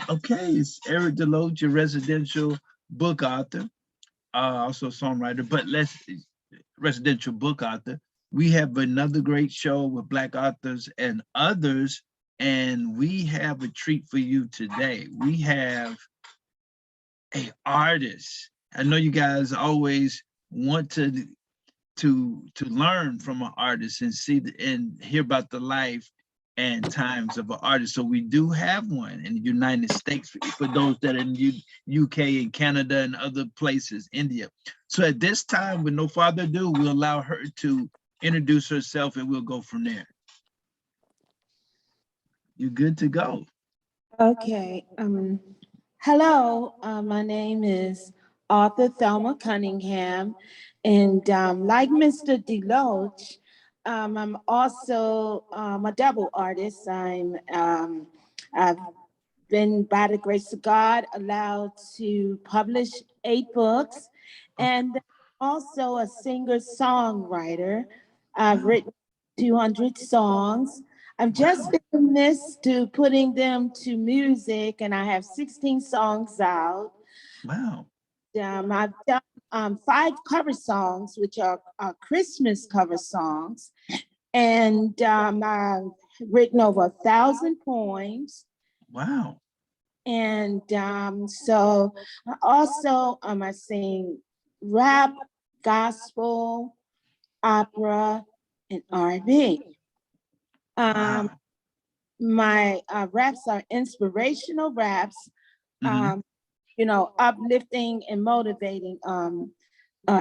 Okay, it's Eric Deloach, your residential book author, also songwriter, but less residential book author. We have another great show with Black authors and others, and we have a treat for you today. We have a artist. I know you guys always want to learn from an artist and see and hear about the life and times of an artist. So we do have one in the United States for those that are in UK and Canada and other places, India. So at this time, with no further ado, we'll allow her to introduce herself and we'll go from there. You're good to go. Okay. Hello. My name is author Thelma Cunningham, and like Mr. Deloach, I'm also a double artist. I've been, by the grace of God, allowed to publish 8 books, and also a singer-songwriter. I've written 200 songs. I'm just in this to putting them to music, and I have 16 songs out. Wow. I've done 5 cover songs, which are Christmas cover songs, and I've written over 1,000 poems. Wow. And so also I sing rap, gospel, opera, and R&B. Wow. My raps are inspirational raps, uplifting and motivating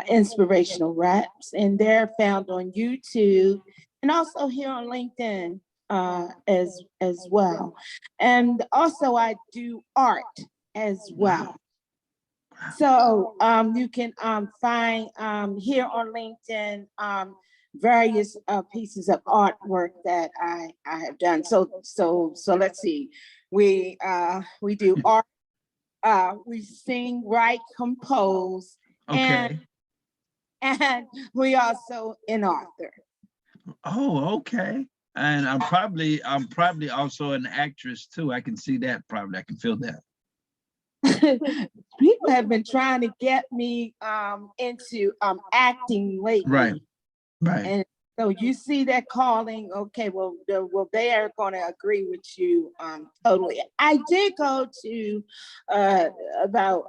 inspirational raps, and they're found on YouTube and also here on LinkedIn as well. And also I do art as well. So you can find here on LinkedIn various pieces of artwork that I have done. So let's see. We do art. We sing, write, compose, Okay. and we also an author. Oh, okay. And I'm probably also an actress too. I can see that probably. I can feel that. People have been trying to get me into acting lately. Right. Right. And so you see that calling, okay, well, they are going to agree with you totally. I did go to about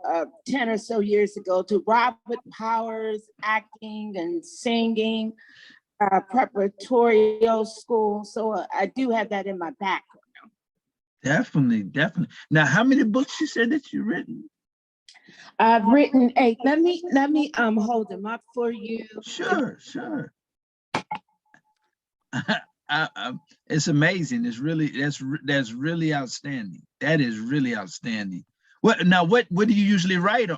10 or so years ago to Robert Powers acting and singing preparatory school. So I do have that in my background. Definitely, definitely. Now, how many books you said that you've written? I've written 8. Let me hold them up for you. Sure, sure. It's amazing. It's really that's really outstanding. That is really outstanding. What do you usually write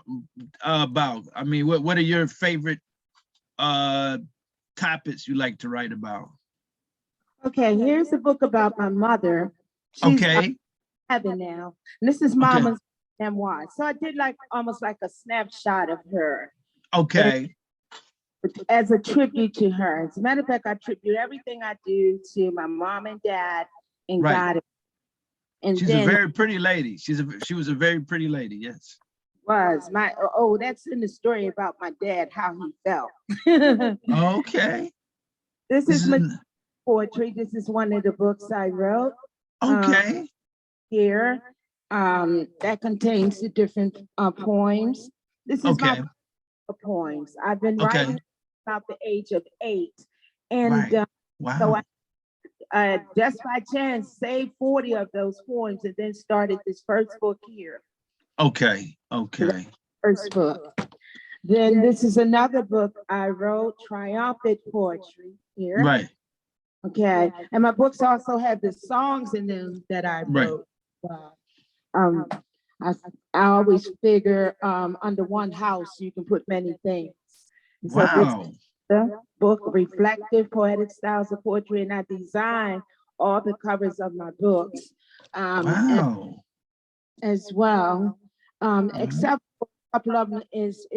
about? I mean, what are your favorite topics you like to write about? Okay, here's a book about my mother. She's Okay. 7 now. And this is Mama's memoir. So I did almost like a snapshot of her. Okay. As a tribute to her. As a matter of fact, I tribute everything I do to my mom and dad and God. And she's a very pretty lady. She was a very pretty lady. Yes. That's in the story about my dad, how he felt. Okay. This is my poetry. This is one of the books I wrote. Okay. Here, that contains the different poems. This is my poems. I've been writing about the age of 8, and so I just by chance saved 40 of those poems and then started this first book here. Okay. First book. Then this is another book I wrote, Triumphant Poetry here. Right. Okay, and my books also have the songs in them that I wrote. I always figure under one house you can put many things. So this the book, Reflective Poetic Styles of Poetry, and I design all the covers of my books as well. Except for a couple of them is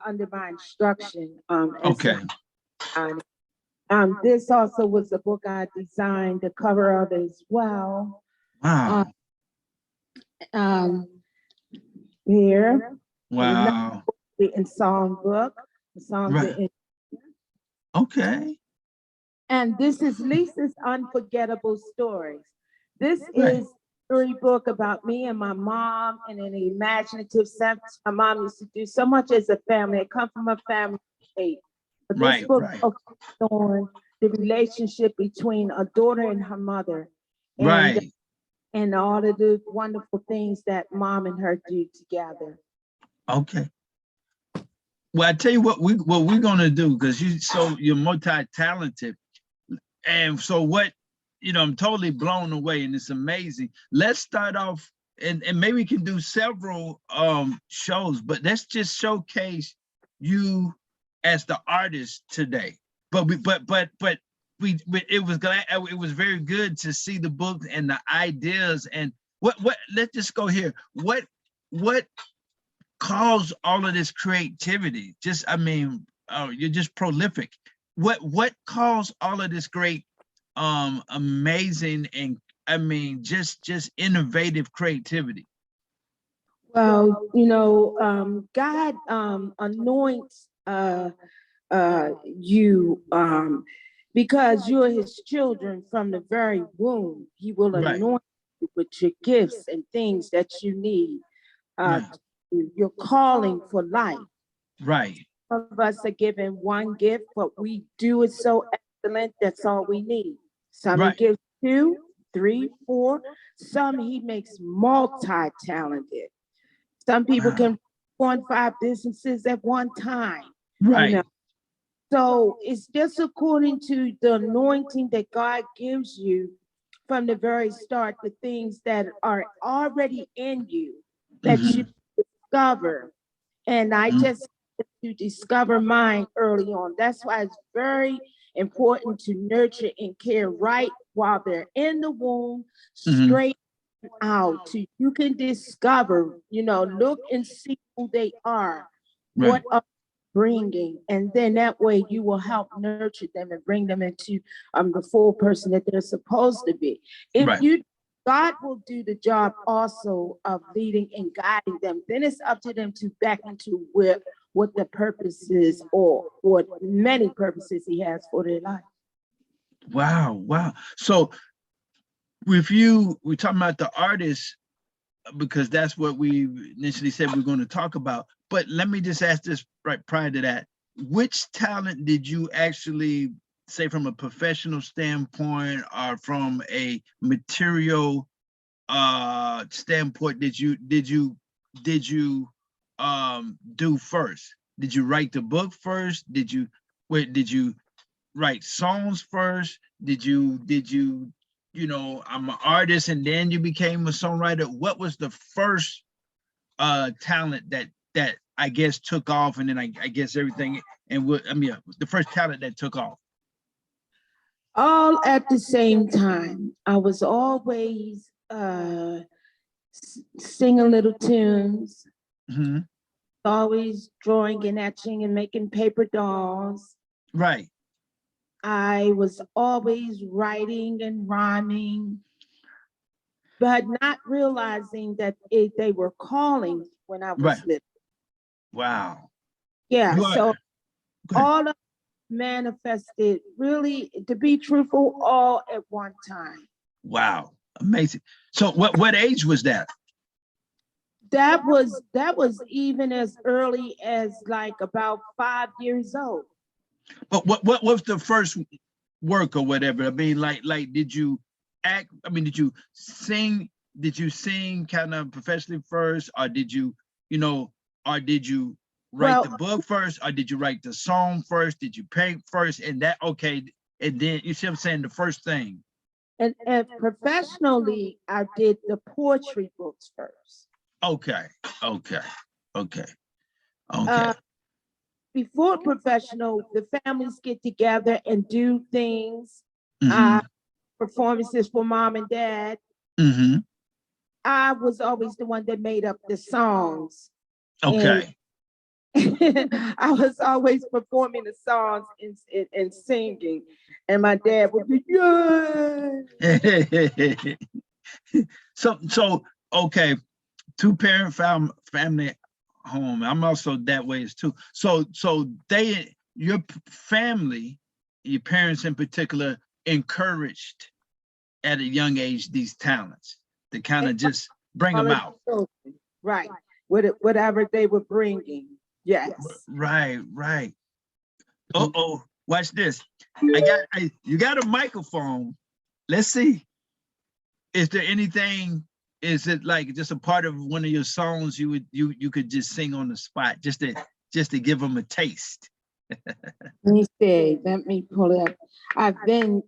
under my instruction. This also was a book I designed the cover of as well. Wow. um, here, another Wow. written songbook, the songs Right. are Okay. and this is Lisa's Unforgettable Stories. This Right. is a storybook about me and my mom and an imaginative sense. My mom used to do so much as a family. I come from a family of 8. But this Right. book Right. focuses on the relationship between a daughter and her mother and Right. and all of the wonderful things that mom and her do together. Okay. Well, I tell you what we're gonna do, because you're multi-talented. And so I'm totally blown away, and it's amazing. Let's start off, and maybe we can do several shows, but let's just showcase you as the artist today. But it was very good to see the book and the ideas. And what let's just go here. What caused all of this creativity? You're just prolific. What caused all of this great amazing, and just innovative creativity? Well, God anoints you because you're his children from the very womb. He will Right. anoint you with your gifts and things that you need. Uh, Right. your calling for life. Right. Some of us are given one gift, but we do it so excellent, that's all we need. Some he Right. gives 2, 3, 4. Some he makes multi-talented. Some people Wow. can run 5 businesses at one time, you know. Right. So it's just according to the anointing that God gives you from the very start, the things that are already in you that you Hmm. discover. And I just had to discover mine early on. That's why it's very important to nurture and care right while they're in the womb, Hmm. straight out. To you can discover, look and see who they are, Right. what are bringing, and then that way you will help nurture them and bring them into the full person that they're supposed to be. If Right. you God will do the job also of leading and guiding them. Then it's up to them to back into what the purpose is, or what many purposes he has for their life. Wow. Wow. So with you, we're talking about the artist, because that's what we initially said we're going to talk about. But let me just ask this right prior to that. Which talent did you actually say, from a professional standpoint or from a material standpoint, did you do first? Did you write the book first? Did you write songs first? I'm an artist and then you became a songwriter? What was the first talent that I guess took off, and then I guess everything, and the first talent that took off? All at the same time. I was always singing little tunes, Hmm. always drawing and etching and making paper dolls. Right. I was always writing and rhyming, but not realizing that they were calling when I Right. was little. Wow. Yeah, You are so good. all of it manifested, really, to be truthful, all at one time. Wow. Amazing. So what age was that? That was even as early as like about 5 years old. But what was the first work or whatever? Like did you act? Did you sing? Did you sing kind of professionally first, or did you write the Well, book first, or did you write the song first? Did you paint first? And that okay, and then you see what I'm saying, the first thing. and professionally, I did the poetry books first. Okay, okay, okay, okay. Uh, Before professional, the families get together and do things, Mm-hmm. performances for mom and dad. Mm-hmm. I was always the one that made up the songs. And Okay. I was always performing the songs and singing. And my dad would be, yeah. So Okay, two-parent family home. I'm also that way as too. So your family, your parents in particular, encouraged at a young age these talents to kind of just bring them All of out. the children, right, whatever they were bringing, yes. Right, right. Uh-oh, watch this. You got a microphone. Let's see. Is there anything, is it like just a part of one of your songs you could just sing on the spot, just to give them a taste? Let me see, let me pull it up. I've been,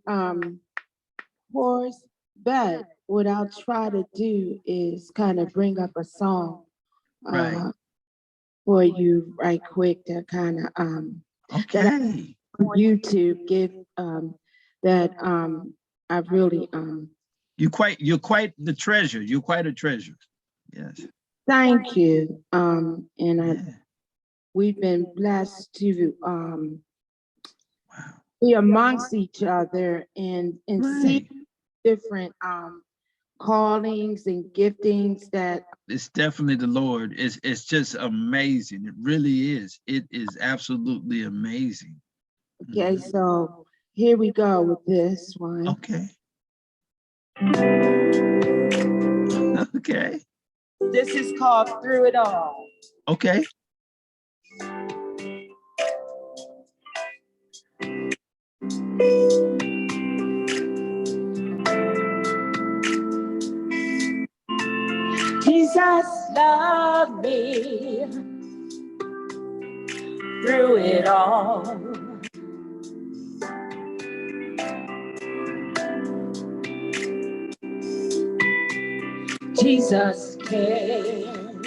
hoarse, but what I'll try to do is kind of bring up a song Right. for you right quick to kind of, that I Okay. on YouTube give, that, I really, You're quite the treasure. You're quite a treasure. Yes. thank you. Yeah. We've been blessed to, Wow. be amongst each other and see Right. different, callings and giftings that, It's definitely the Lord. It's just amazing. It really is. It is absolutely amazing. okay, so here we go with this one. Okay. Okay. This is called Through It All. Okay. Jesus loved me through it all. Jesus came.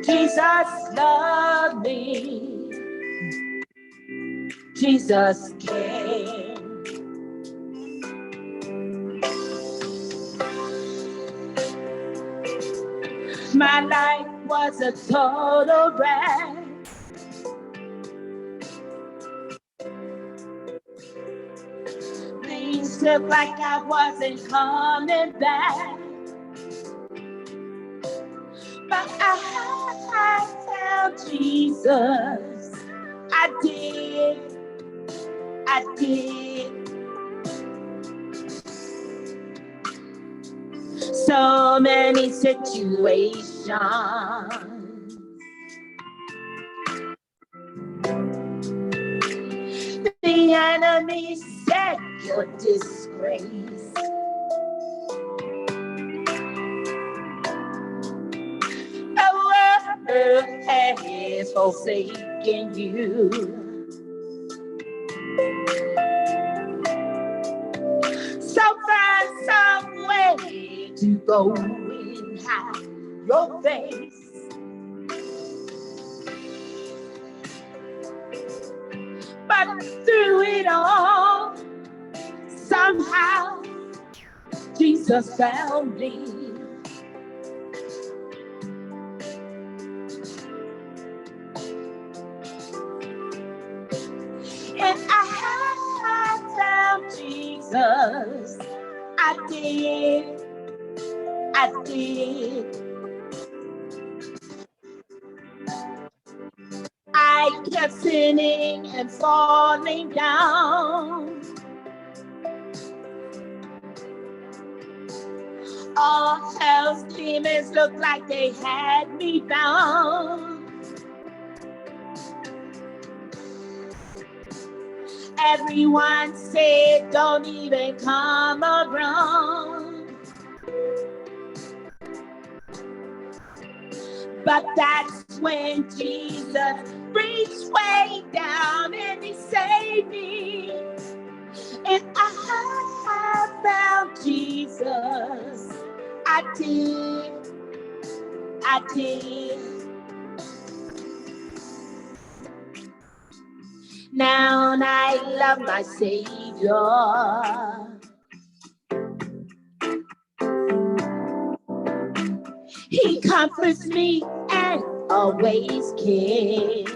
Jesus loved me. Jesus came. My life was a total wreck. Things looked like I wasn't coming back. But I found Jesus. I did. I did. So many situations. The enemy said you're disgrace. The world has forsaken you. So find some way to go and hide your face. But through it all, somehow Jesus found me. And I found Jesus. I did. I did. I kept sinning and falling down. All hell's demons looked like they had me bound. Everyone said, don't even come around. But that's when Jesus reached way down and he saved me. And I found Jesus. I did. I did. Now I love my Savior. He comforts me and always cares.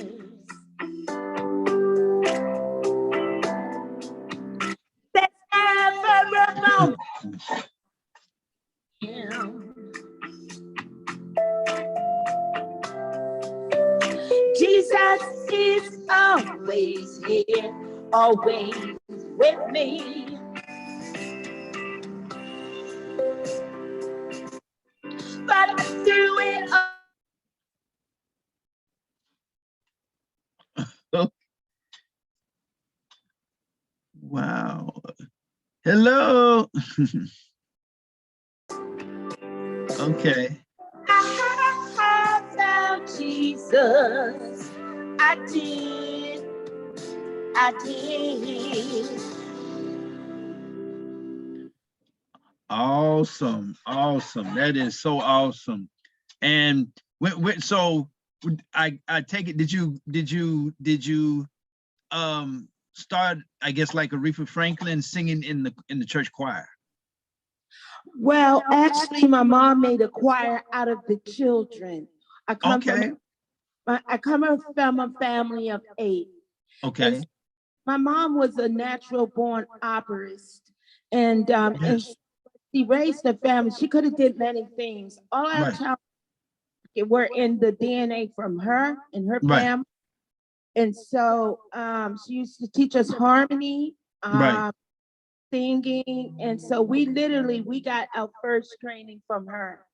There's never a moment Jesus is always here, always with me. But through it all, Wow. Hello. Okay. I found Jesus. I did, I did. Awesome. Awesome. That is so awesome. And so I take it, did you start, I guess, like Aretha Franklin singing in the church choir? Well, actually, my mom made a choir out of the children. I come Okay. from a family of 8. Okay. And my mom was a natural born operist, and Yes. she raised a family. She could have did many things. All our Right. child were in the DNA from her and her Right. family. And so she used to teach us harmony, Right. singing. And so we got our first training from her.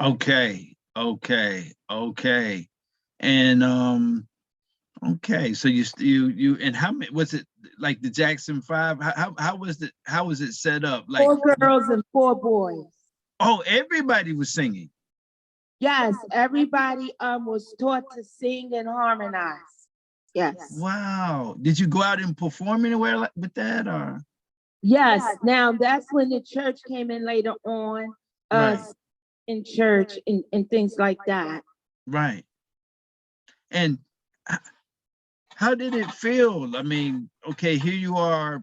Okay. Okay. Okay. And okay, so you and how many was it, like the Jackson 5? How was it set up? Like, 4 girls and 4 boys. oh, everybody was singing. Yes, everybody was taught to sing and harmonize. Yes. Wow. Did you go out and perform anywhere like with that, or? Yes. Now that's when the church came in later on, Right. in church and things like that. Right. And how did it feel? I mean, okay, here you are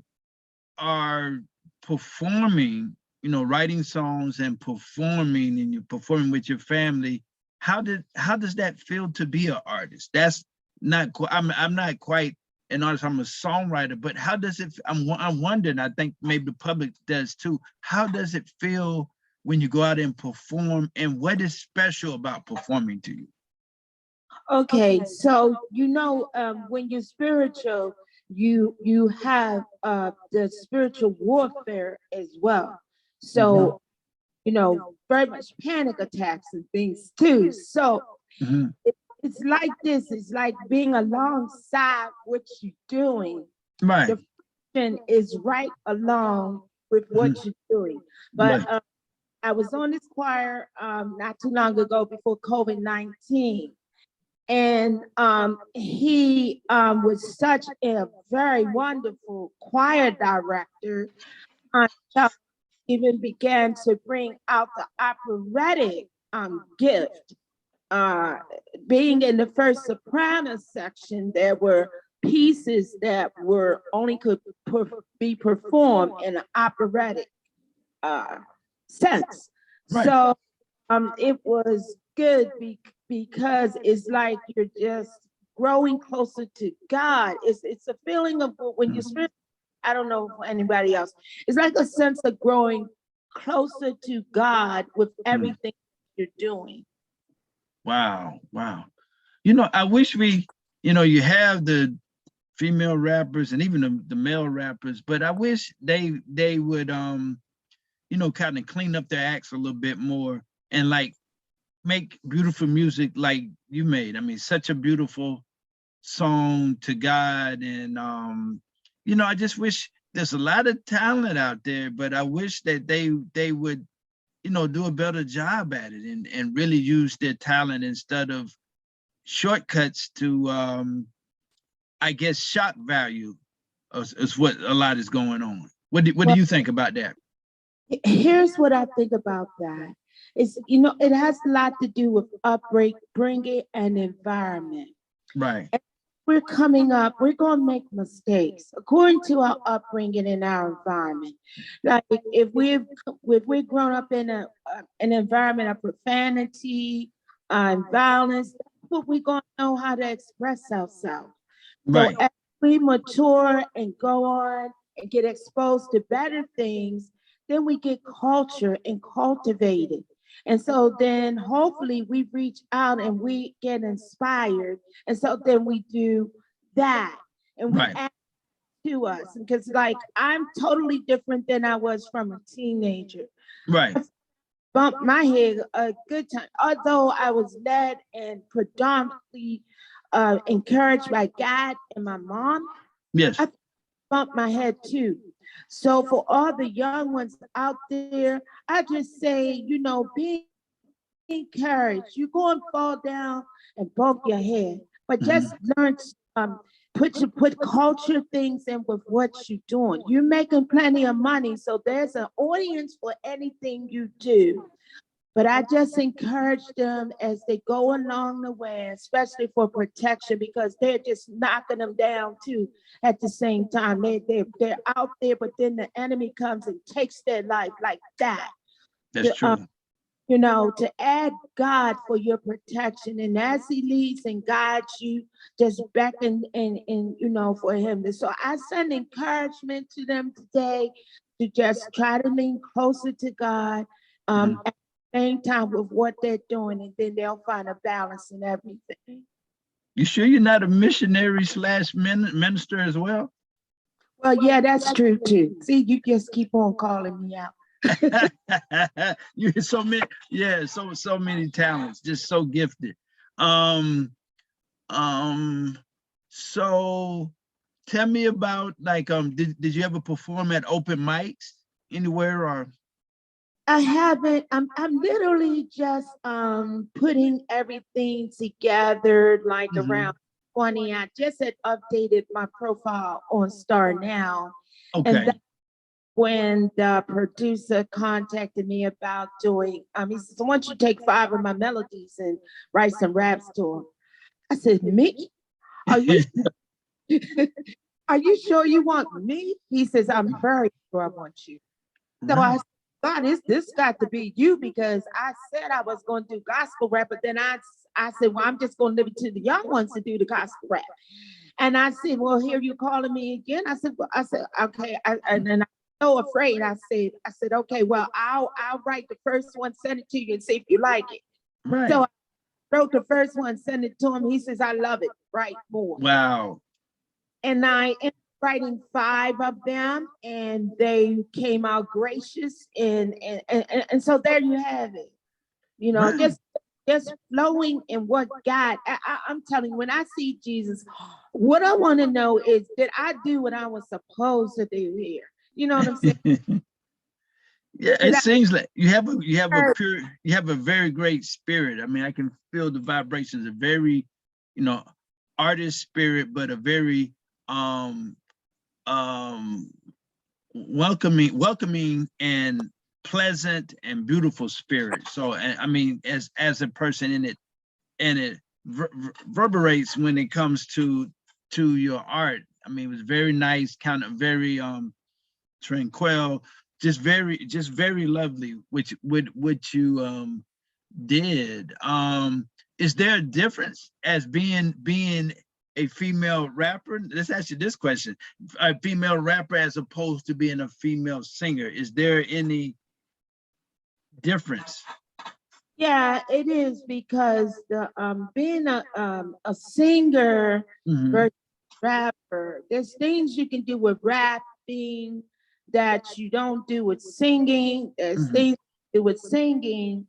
performing, writing songs and performing, and you're performing with your family. How does that feel to be an artist? That's not I'm not quite an artist. I'm a songwriter, but how does it? I'm wondering. I think maybe the public does too. How does it feel when you go out and perform, and what is special about performing to you? Okay, so when you're spiritual, you have the spiritual warfare as well. So very much panic attacks and things too. So Mhm. it's like this. It's like being alongside what you're doing. Right. The function is right along with what Mhm. you're doing. Right. But I was on this choir not too long ago before COVID-19. And he was such a very wonderful choir director. Chuck even began to bring out the operatic gift. Being in the first soprano section, there were pieces that were only could be performed in an operatic uh, sense. Right. So it was good because it's like you're just growing closer to God. It's a feeling of when you're spiritual. I don't know for anybody else. It's like a sense of growing closer to God with everything you're doing. Wow. Wow. I wish you have the female rappers and even the male rappers, but I wish they would kind of clean up their acts a little bit more and like make beautiful music like you made. I mean, such a beautiful song to God. And I just wish there's a lot of talent out there, but I wish that they would, do a better job at it and really use their talent instead of shortcuts to I guess shock value is what a lot is going on. What do Well, you think about that? here's what I think about that. It has a lot to do with upbringing and environment. Right. We're coming up, we're going to make mistakes according to our upbringing and our environment. Like if we've grown up in an environment of profanity and violence, that's what we're going to know how to express ourselves. So Right. as we mature and go on and get exposed to better things, then we get culture and cultivated. And so then hopefully we reach out and we get inspired. And so then we do that and we Right. add to us. Because like I'm totally different than I was from a teenager. Right. Bumped my head a good time, although I was led and predominantly encouraged by God and my mom. Yes. I bumped my head too. So for all the young ones out there, I just say, be encouraged. You're going to fall down and bump your head, but just Mhm. learn to put culture things in with what you're doing. You're making plenty of money, so there's an audience for anything you do. But I just encourage them as they go along the way, especially for protection, because they're just knocking them down too at the same time. They're out there, but then the enemy comes and takes their life like that. That's The, true. to add God for your protection. And as he leads and guides you, just beckon and for him. So I send encouragement to them today to just try to lean closer to God Mhm. at the same time with what they're doing, and then they'll find a balance in everything. You sure you're not a missionary slash minister as well? Well, yeah, that's true too. See, you just keep on calling me out. You so many, yeah, so many talents, just so gifted. Um, so tell me about like did you ever perform at open mics anywhere or I haven't. I'm literally just putting everything together like Mhm. around 20. I just had updated my profile on Star Now. And Okay. that's when the producer contacted me about doing, he says, "I want you to take 5 of my melodies and write some raps to them." I said, "Me? Are you are you sure you want me?" He says, "I'm very sure I want you." So I Right. said, "God, this got to be you," because I said I was going to do gospel rap, but then I said, "Well, I'm just going to leave it to the young ones to do the gospel rap." And I said, "Well, here you calling me again." I said, "Okay," and then I was so afraid. I said, "Okay, well, I'll write the first one, send it to you, and see if you like it." So Right. I wrote the first one, sent it to him. He says, "I love it. Write more." Wow. And I ended up writing 5 of them, and they came out gracious. And so there you have it. Right. Just flowing in what God. I'm telling you, when I see Jesus, what I want to know is, did I do what I was supposed to do here? You know what I'm saying? Yeah, Did it I seems like serve? you have a very great spirit. I mean, I can feel the vibrations, a very, you know, artist spirit, but a very um um welcoming and pleasant and beautiful spirit. So and I mean, as a person in it, and it reverberates when it comes to your art. I mean, it was very nice, kind of very tranquil, just very lovely, which what you did. Is there a difference as being a female rapper? Let's ask you this question: a female rapper as opposed to being a female singer. Is there any difference? Yeah, it is, because the being a singer Mhm. versus rapper, there's things you can do with rapping that you don't do with singing. There's Mhm. things you do with singing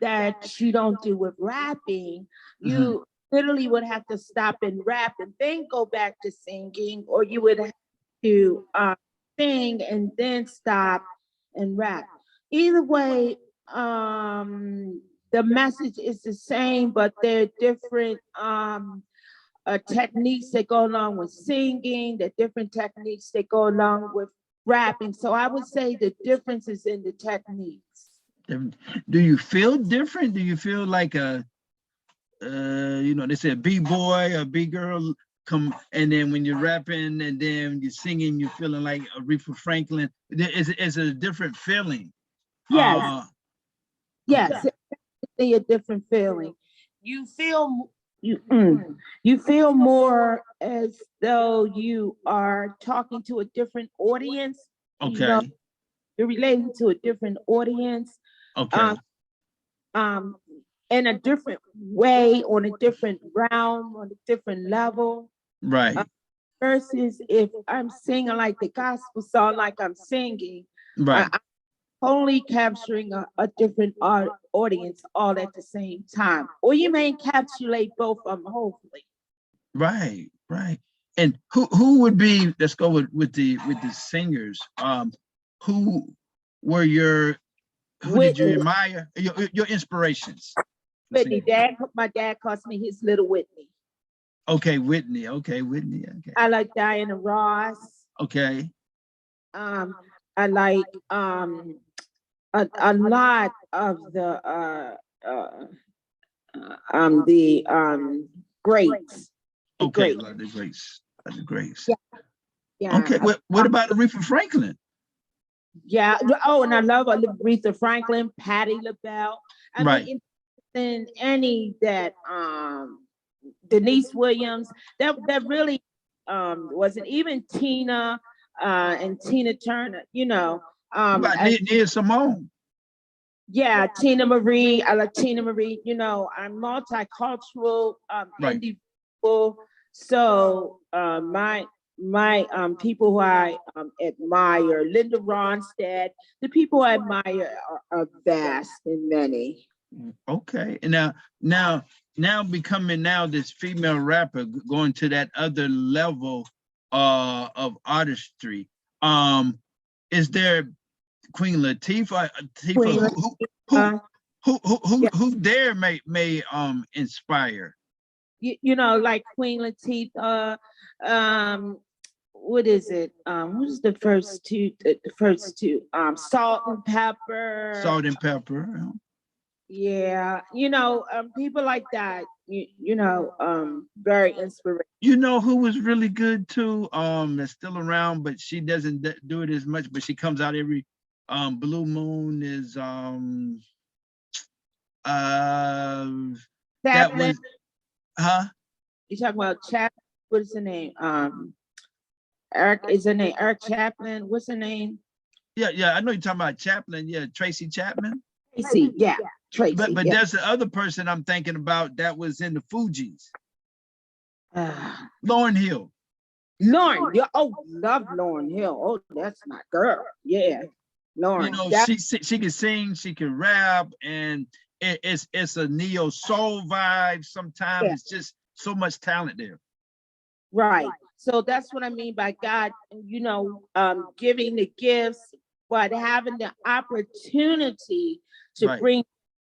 that you don't do with rapping. Mhm. You literally would have to stop and rap and then go back to singing, or you would have to sing and then stop and rap. Either way, the message is the same, but there are different techniques that go along with singing, the different techniques that go along with rapping. So I would say the difference is in the techniques. Do you feel different? Do you feel like they say a B-boy, a B-girl come, and then when you're rapping and then you're singing, you're feeling like Aretha Franklin. It's a different feeling. Yes, Okay. yes, it's definitely a different feeling. You feel you feel more as though you are talking to a different audience. Okay. You're relating to a different audience. Um, Okay. um, in a different way, on a different realm, on a different level. Right, Versus if I'm singing like the gospel song, like I'm singing, right, I'm only capturing a different audience all at the same time. Or you may encapsulate both of them, hopefully. right, right. And who would be, let's go with the singers. Who were who did you Whitney, admire? Your inspirations. Whitney, my dad calls me his little Whitney. Okay, Whitney. Okay, Whitney. Okay. I like Diana Ross. Okay. Um, I like a lot of uh, the greats. The Okay, greats. love the grace. Love the grace. Yeah, yeah. Okay, what about Aretha Franklin? Yeah. Oh, and I love Aretha Franklin, Patti LaBelle. I Right. mean, in any that Denise Williams, that really wasn't even Tina and Tina Turner, you know. What about Nia Simone? Yeah, Tina Marie. I like Tina Marie. You know, I'm multicultural Right. individual. So my people who I admire, Linda Ronstadt, the people I admire are vast and many. Okay. And now becoming now this female rapper going to that other level of artistry. Is there Queen Latifah, Queen who Latifah, yeah, who there may inspire? you know, like Queen Latifah, what is it? Who's the first two? The first two, Salt and Pepper. Salt and Pepper. Yeah, you know, people like that. You know, very inspirational. You know who was really good too? That's still around, but she doesn't do it as much. But she comes out every Blue Moon is that Chaplin. was huh? You talking about Chaplin? What is the name? Eric is her name Eric Chaplin. What's her name? Yeah. I know you're talking about Chaplin. Yeah, Tracy Chapman. Tracy. Yeah, Tracy. But Yeah. there's the other person I'm thinking about that was in the Fugees. Lauryn Hill. Lauren. Yeah. Oh, love Lauren Hill. Oh, that's my girl. Yeah, You Lauren. know, That, she can sing, she can rap, and it's a neo soul vibe. Sometimes yeah. it's just so much talent there. Right. So that's what I mean by God, you know, giving the gifts, but having the opportunity to Right. bring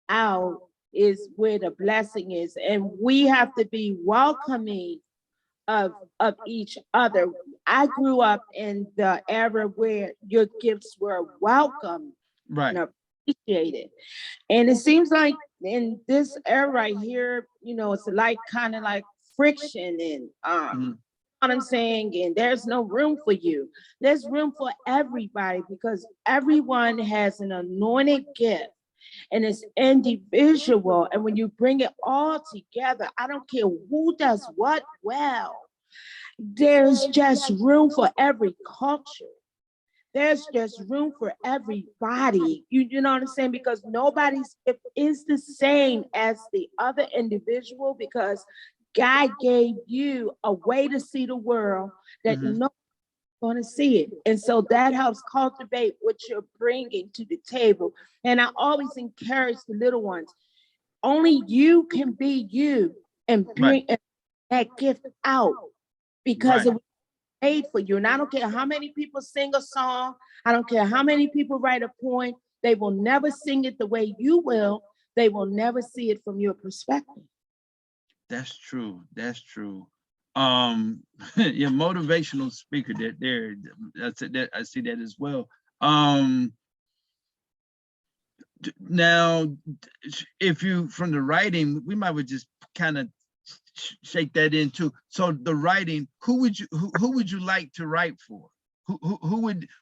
out is where the blessing is. And we have to be welcoming of each other. I grew up in the era where your gifts were welcome Right. and appreciated. And it seems like in this era right here, you know, it's like kind of like friction and what I'm saying, and there's no room for you. There's room for everybody because everyone has an anointed gift and it's individual. And when you bring it all together, I don't care who does what well, there's just room for every culture. There's just room for everybody. You know what I'm saying? Because nobody's gift is the same as the other individual because God gave you a way to see the world that no one's going to see it. And so that helps cultivate what you're bringing to the table. And I always encourage the little ones, only you can be you and bring that gift out because it was made for you. And I don't care how many people sing a song. I don't care how many people write a poem. They will never sing it the way you will. They will never see it from your perspective. That's true. That's true. Your motivational speaker there. I see that as well. Now, if you from the writing, we might would just kind of shake that into. So the writing, who would you like to write for?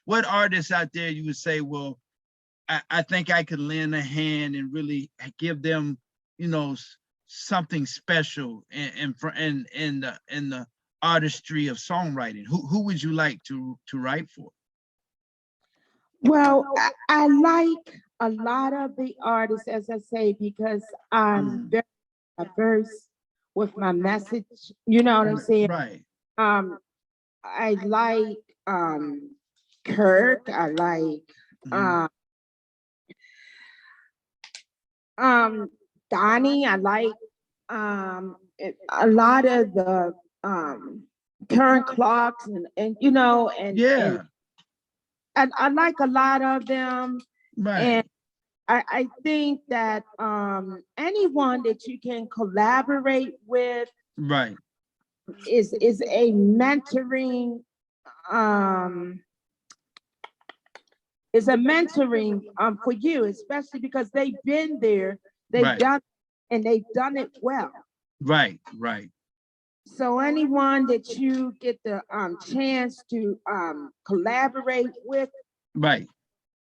What artists out there you would say, well, I think I could lend a hand and really give them, you know, something special in the artistry of songwriting. Who would you like to write for? Well, I like a lot of the artists, as I say, because I'm Mm, very diverse with my message. You know what I'm saying? right. Um, I like Kirk. I like Mhm. uh, um Donnie. I like a lot of the current clocks and you know and Yeah, I like a lot of them. And right, I think that anyone that you can collaborate with right, is a mentoring um for you, especially because they've been there, they've right, done and they've done it well. right, right, So anyone that you get the chance to collaborate with right.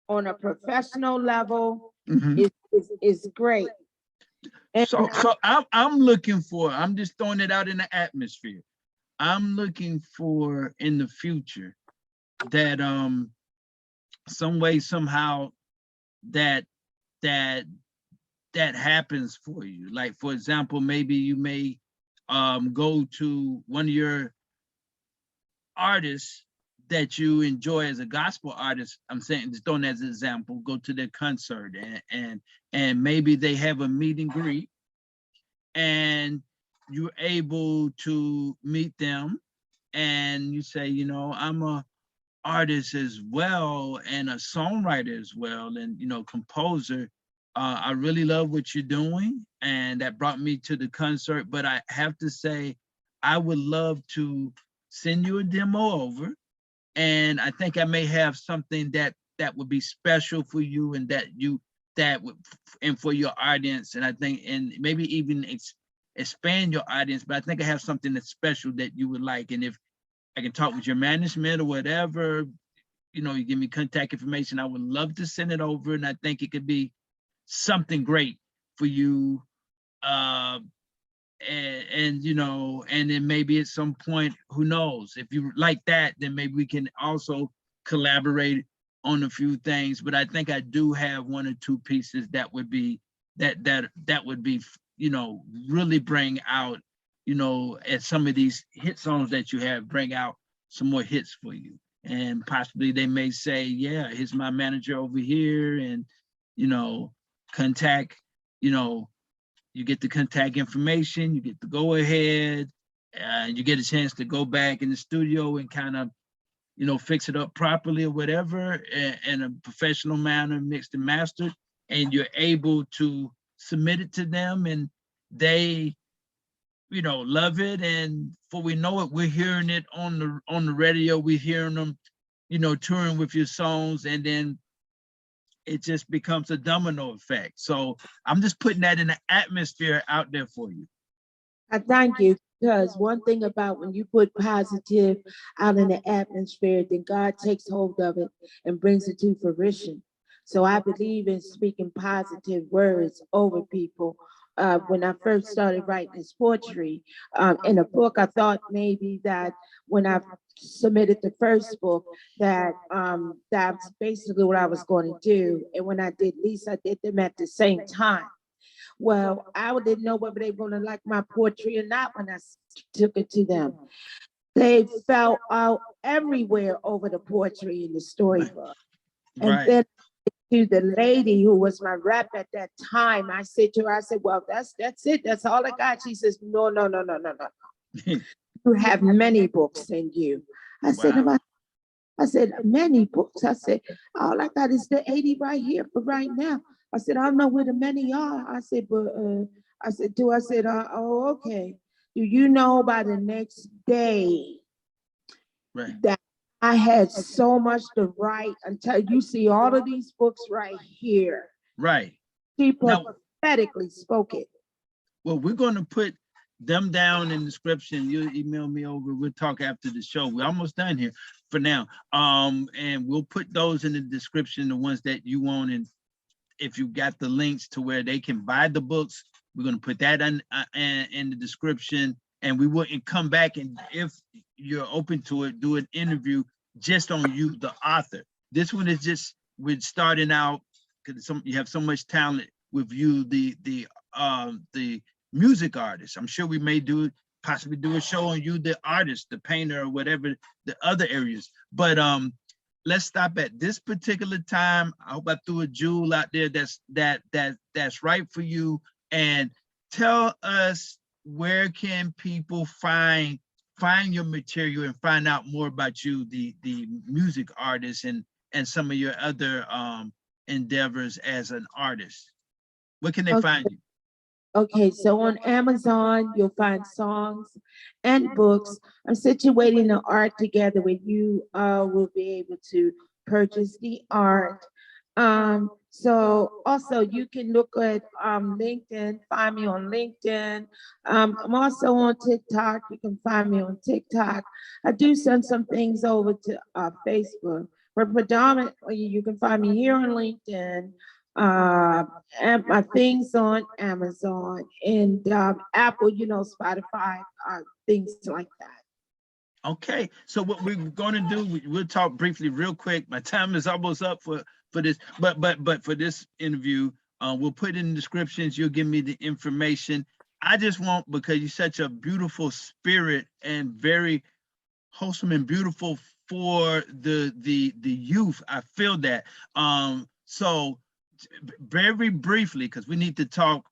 on a professional level Mhm. is great. And So I'm looking for, I'm just throwing it out in the atmosphere. I'm looking for in the future that some way, somehow that that that happens for you. Like for example, maybe you may go to one of your artists that you enjoy as a gospel artist. I'm saying, just throwing as an example, go to their concert and maybe they have a meet and greet and you're able to meet them and you say, you know, I'm a artist as well and a songwriter as well and composer. I really love what you're doing and that brought me to the concert, but I have to say I would love to send you a demo over, and I think I may have something that would be special for you and that would and for your audience, and I think and maybe even expand your audience, but I think I have something that's special that you would like. And if I can talk with your management or whatever, you give me contact information, I would love to send it over, and I think it could be something great for you. Uh, and then maybe at some point, who knows, if you like that, then maybe we can also collaborate on a few things. But I think I do have one or two pieces that would be that would be, really bring out, at some of these hit songs that you have, bring out some more hits for you. And possibly they may say, yeah, here's my manager over here, and you know contact, you know you get the contact information, you get the go ahead, you get a chance to go back in the studio and kind of, fix it up properly or whatever in a professional manner, mixed and mastered, and you're able to submit it to them and they, love it. And before we know it, we're hearing it on the radio, we're hearing them, touring with your songs, and then it just becomes a domino effect. So I'm just putting that in the atmosphere out there for you. I thank you because one thing about when you put positive out in the atmosphere, then God takes hold of it and brings it to fruition. So I believe in speaking positive words over people. When I first started writing this poetry in a book, I thought maybe that when I submitted the first book, that that's basically what I was going to do. And when I did Lisa, I did them at the same time. Well, I didn't know whether they were going to like my poetry or not when I took it to them. They fell out everywhere over the poetry in the storybook. And Right. then to the lady who was my rep at that time, I said to her, I said, well, that's it. That's all I got. She says, no, no, no, no, no, no. You have many books in you. I said, Wow. I said, many books. I said, all I got is the 80 right here for right now. I said, I don't know where the many are. I said, but I said, oh, okay. Do you know by the next day Right. that I had so much to write until you see all of these books right here? Right. She Now, prophetically spoke it. well, we're going to put them down in the description. You email me over. We'll talk after the show. We're almost done here for now. And we'll put those in the description, the ones that you want. And if you got the links to where they can buy the books, we're going to put that in the description. And we will come back, and if you're open to it, do an interview just on you, the author. This one is just we're starting out because you have so much talent with you, the music artist. I'm sure we may possibly do a show on you, the artist, the painter, or whatever the other areas. But let's stop at this particular time. I hope I threw a jewel out there that's right for you. And tell us, where can people find your material and find out more about you, the music artist, and some of your other endeavors as an artist? Where can they find you? Okay, so on Amazon, you'll find songs and books. I'm situating the art together where you will be able to purchase the art. So also you can look at LinkedIn, find me on LinkedIn. I'm also on TikTok. You can find me on TikTok. I do send some things over to Facebook, but predominantly you can find me here on LinkedIn, and my things on Amazon and Apple, Spotify, things like that. Okay, so what we're going to do, we'll talk briefly, real quick. My time is almost up for this, but for this interview, we'll put in the descriptions. You'll give me the information. I just want, because you're such a beautiful spirit and very wholesome and beautiful for the youth. I feel that. So very briefly, because we need to talk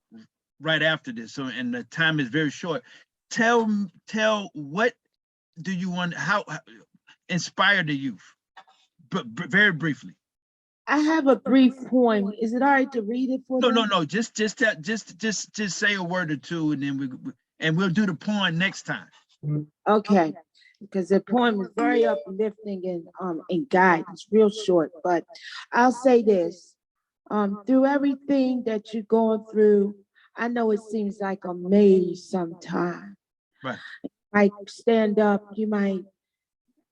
right after this. So, and the time is very short. Tell what do you want? How inspire the youth? But very briefly. I have a brief poem. Is it all right to read it for them? No. Just say a word or two, and then we'll do the poem next time. Okay, because the poem is very uplifting and guidance, real short. But I'll say this: through everything that you're going through, I know it seems like a maze sometimes. Right. You might stand up, you might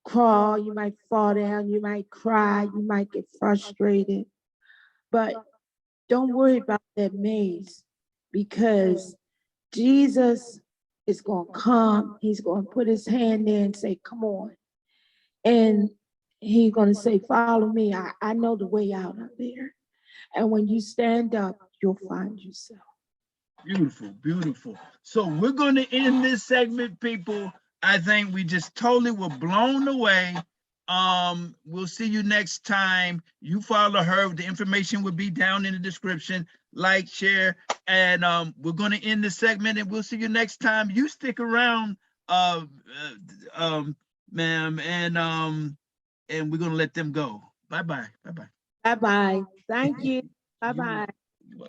crawl, you might fall down, you might cry, you might get frustrated. But don't worry about that maze, because Jesus is going to come. He's going to put his hand there and say, come on. And he's going to say, follow me. I know the way out of there. And when you stand up, you'll find yourself. Beautiful. So we're going to end this segment, people. I think we just totally were blown away. We'll see you next time. You follow her. The information will be down in the description. Like, share, and we're going to end the segment, and we'll see you next time. You stick around, ma'am, and we're going to let them go. Bye-bye. Bye-bye. Thank you. Bye-bye.